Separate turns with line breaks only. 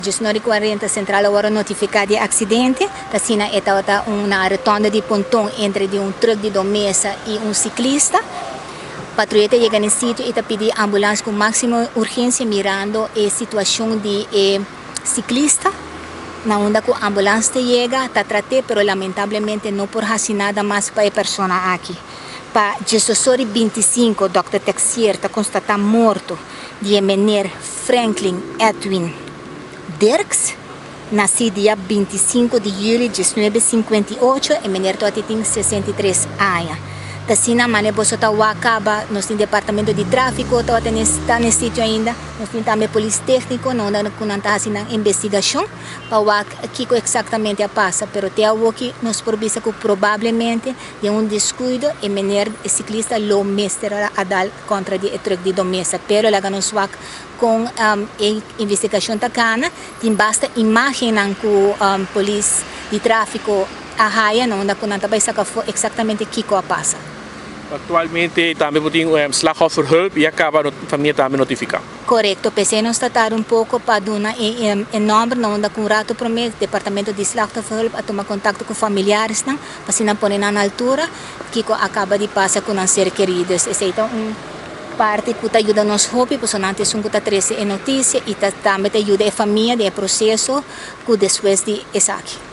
19 40 central agora notificado de acidente, assim é uma rotonda de pontão entre um truck de domesa e um ciclista. Patrulha chega no sítio e pede ambulância com máxima urgência mirando a situação de ciclista. Na onda que a ambulância chega, está tratando, mas lamentavelmente não por fazer nada mais para a pessoa aqui. Para 25, Dr. Texier está constatado morto de menino Franklin Edwin Dirks, nascido dia 25 de julho de 1958 e menino tem 63 anos. Assim, a maneira que acaba no departamento de tráfico, está no sítio ainda, nós temos também polícia técnica, não está fazendo investigação para ver o que exatamente passa, mas até aqui nos provisa que provavelmente de um descuido e menino ciclista lo mestre a dar contra o truque de domesa, pero ela nos vai com a investigação tacana, tem basta imaginar que a polícia de tráfico a raia, não está vai saber exatamente o que passa.
Atualmente também tem slachofferhulp e acaba a família também notificar.
Correto, pensei nos tratar pouco para dar em nome, não anda com rato promete, departamento de slachofferhulp a tomar contato com familiares, não, para se não pôr na altura, que acaba de passar com as seres queridos. Essa é parte que ajuda nos hobby, porque antes são que trazer notícia e também ajuda a família, o processo que depois de essa aqui.